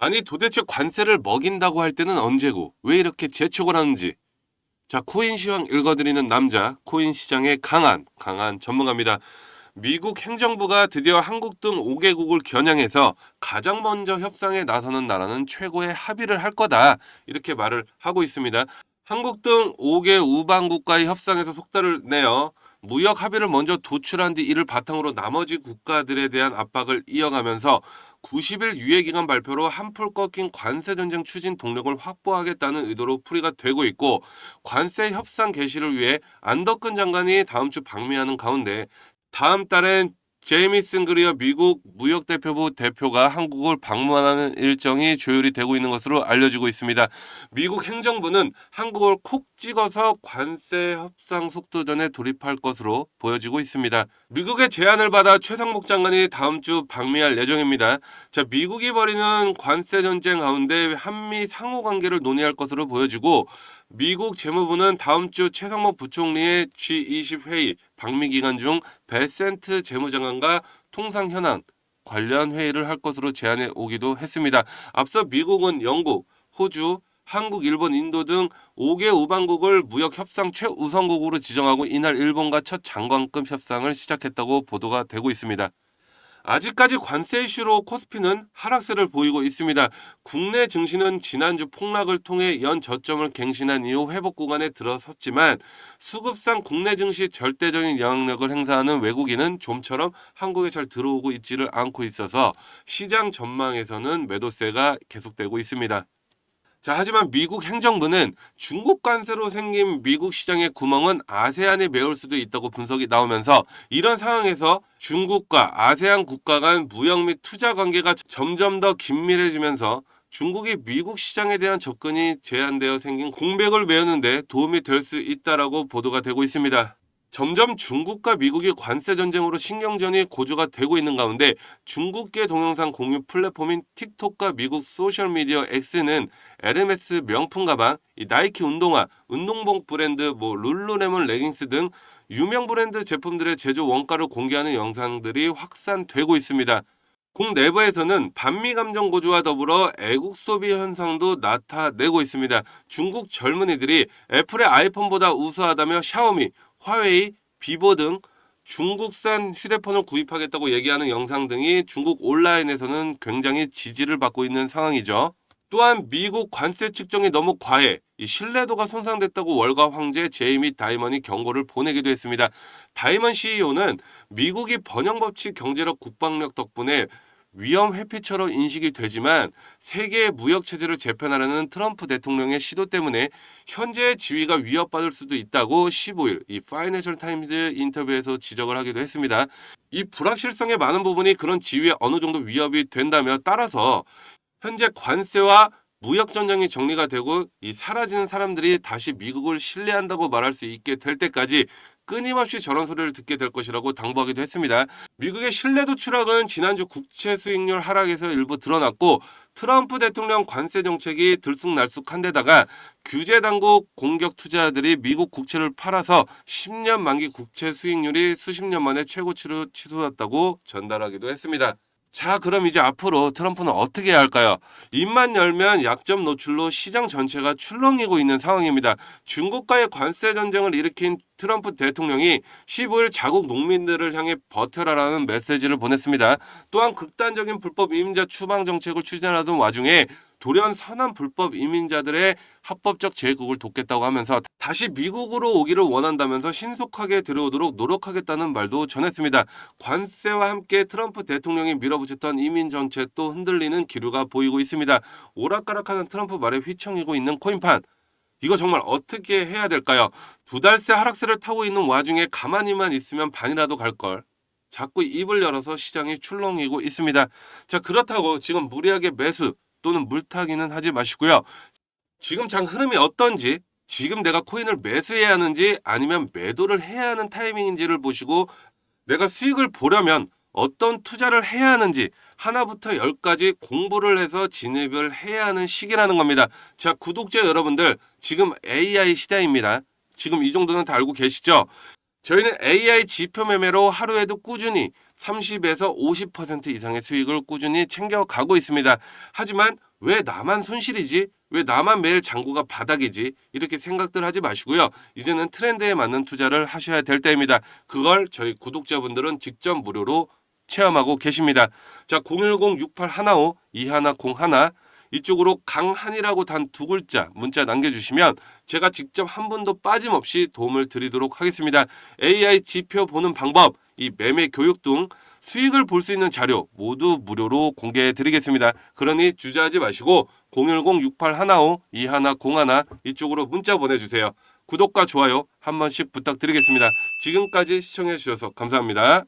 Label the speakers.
Speaker 1: 아니 도대체 관세를 먹인다고 할 때는 언제고 왜 이렇게 재촉을 하는지. 자, 코인 시황 읽어드리는 남자, 코인 시장의 강한 전문가입니다. 미국 행정부가 드디어 한국 등 5개국을 겨냥해서 가장 먼저 협상에 나서는 나라는 최고의 합의를 할 거다. 이렇게 말을 하고 있습니다. 한국 등 5개 우방국가의 협상에서 속도를 내어 무역 합의를 먼저 도출한 뒤 이를 바탕으로 나머지 국가들에 대한 압박을 이어가면서 90일 유예기간 발표로 한풀 꺾인 관세 전쟁 추진 동력을 확보하겠다는 의도로 풀이가 되고 있고, 관세 협상 개시를 위해 안덕근 장관이 다음 주 방미하는 가운데 다음 달엔 제이미슨 그리어 미국 무역대표부 대표가 한국을 방문하는 일정이 조율이 되고 있는 것으로 알려지고 있습니다. 미국 행정부는 한국을 콕 찍어서 관세 협상 속도전에 돌입할 것으로 보여지고 있습니다. 미국의 제안을 받아 최상목 장관이 다음 주 방미할 예정입니다. 자, 미국이 벌이는 관세 전쟁 가운데 한미 상호 관계를 논의할 것으로 보여지고, 미국 재무부는 다음 주 최상목 부총리의 G20 회의 방미 기간 중 베센트 재무장관과 통상 현안 관련 회의를 할 것으로 제안해 오기도 했습니다. 앞서 미국은 영국, 호주, 한국, 일본, 인도 등 5개 우방국을 무역 협상 최우선국으로 지정하고 이날 일본과 첫 장관급 협상을 시작했다고 보도가 되고 있습니다. 아직까지 관세 이슈로 코스피는 하락세를 보이고 있습니다. 국내 증시는 지난주 폭락을 통해 연 저점을 갱신한 이후 회복 구간에 들어섰지만 수급상 국내 증시 절대적인 영향력을 행사하는 외국인은 좀처럼 한국에 잘 들어오고 있지를 않고 있어서 시장 전망에서는 매도세가 계속되고 있습니다. 자, 하지만 미국 행정부는 중국 관세로 생긴 미국 시장의 구멍은 아세안에 메울 수도 있다고 분석이 나오면서, 이런 상황에서 중국과 아세안 국가 간 무역 및 투자 관계가 점점 더 긴밀해지면서 중국이 미국 시장에 대한 접근이 제한되어 생긴 공백을 메우는 데 도움이 될 수 있다라고 보도가 되고 있습니다. 점점 중국과 미국이 관세 전쟁으로 신경전이 고조가 되고 있는 가운데 중국계 동영상 공유 플랫폼인 틱톡과 미국 소셜미디어 X는 에르메스 명품 가방, 나이키 운동화, 운동복 브랜드 룰루레몬 레깅스 등 유명 브랜드 제품들의 제조 원가를 공개하는 영상들이 확산되고 있습니다. 국내부에서는 반미 감정 고조와 더불어 애국 소비 현상도 나타내고 있습니다. 중국 젊은이들이 애플의 아이폰보다 우수하다며 샤오미, 화웨이, 비보 등 중국산 휴대폰을 구입하겠다고 얘기하는 영상 등이 중국 온라인에서는 굉장히 지지를 받고 있는 상황이죠. 또한 미국 관세 측정이 너무 과해 이 신뢰도가 손상됐다고 월가 황제 제이미 다이먼이 경고를 보내기도 했습니다. 다이먼 CEO는 미국이 번영법칙 경제력 국방력 덕분에 위험 회피처럼 인식이 되지만 세계의 무역 체제를 재편하려는 트럼프 대통령의 시도 때문에 현재의 지위가 위협받을 수도 있다고 15일 이 파이낸셜 타임즈 인터뷰에서 지적을 하기도 했습니다. 이 불확실성의 많은 부분이 그런 지위에 어느 정도 위협이 된다며, 따라서 현재 관세와 무역 전쟁이 정리가 되고 이 사라지는 사람들이 다시 미국을 신뢰한다고 말할 수 있게 될 때까지 끊임없이 저런 소리를 듣게 될 것이라고 당부하기도 했습니다. 미국의 신뢰도 추락은 지난주 국채 수익률 하락에서 일부 드러났고, 트럼프 대통령 관세 정책이 들쑥날쑥한 데다가 규제 당국 공격 투자자들이 미국 국채를 팔아서 10년 만기 국채 수익률이 수십 년 만에 최고치로 치솟았다고 전달하기도 했습니다. 자, 그럼 이제 앞으로 트럼프는 어떻게 해야 할까요? 입만 열면 약점 노출로 시장 전체가 출렁이고 있는 상황입니다. 중국과의 관세 전쟁을 일으킨 트럼프 대통령이 15일 자국 농민들을 향해 버텨라라는 메시지를 보냈습니다. 또한 극단적인 불법 이민자 추방 정책을 추진하던 와중에 돌연 선한 불법 이민자들의 합법적 재구국을 돕겠다고 하면서 다시 미국으로 오기를 원한다면서 신속하게 들어오도록 노력하겠다는 말도 전했습니다. 관세와 함께 트럼프 대통령이 밀어붙였던 이민 정책도 흔들리는 기류가 보이고 있습니다. 오락가락하는 트럼프 말에 휘청이고 있는 코인판. 이거 정말 어떻게 해야 될까요? 두 달새 하락세를 타고 있는 와중에 가만히만 있으면 반이라도 갈걸. 자꾸 입을 열어서 시장이 출렁이고 있습니다. 자, 그렇다고 지금 무리하게 매수 또는 물타기는 하지 마시고요. 지금 장 흐름이 어떤지, 지금 내가 코인을 매수해야 하는지 아니면 매도를 해야 하는 타이밍인지를 보시고 내가 수익을 보려면 어떤 투자를 해야 하는지 하나부터 열까지 공부를 해서 진입을 해야 하는 시기라는 겁니다. 자, 구독자 여러분들, 지금 AI 시대입니다. 지금 이 정도는 다 알고 계시죠? 저희는 AI 지표 매매로 하루에도 꾸준히 30에서 50% 이상의 수익을 꾸준히 챙겨가고 있습니다. 하지만 왜 나만 손실이지? 왜 나만 매일 잔고가 바닥이지? 이렇게 생각들 하지 마시고요. 이제는 트렌드에 맞는 투자를 하셔야 될 때입니다. 그걸 저희 구독자분들은 직접 무료로 체험하고 계십니다. 자, 010-6815-2101 이쪽으로 강한이라고 단 두 글자 문자 남겨주시면 제가 직접 한 분도 빠짐없이 도움을 드리도록 하겠습니다. AI 지표 보는 방법, 이 매매 교육 등 수익을 볼 수 있는 자료 모두 무료로 공개해 드리겠습니다. 그러니 주저하지 마시고 010-6815-2101 이쪽으로 문자 보내주세요. 구독과 좋아요 한 번씩 부탁드리겠습니다. 지금까지 시청해 주셔서 감사합니다.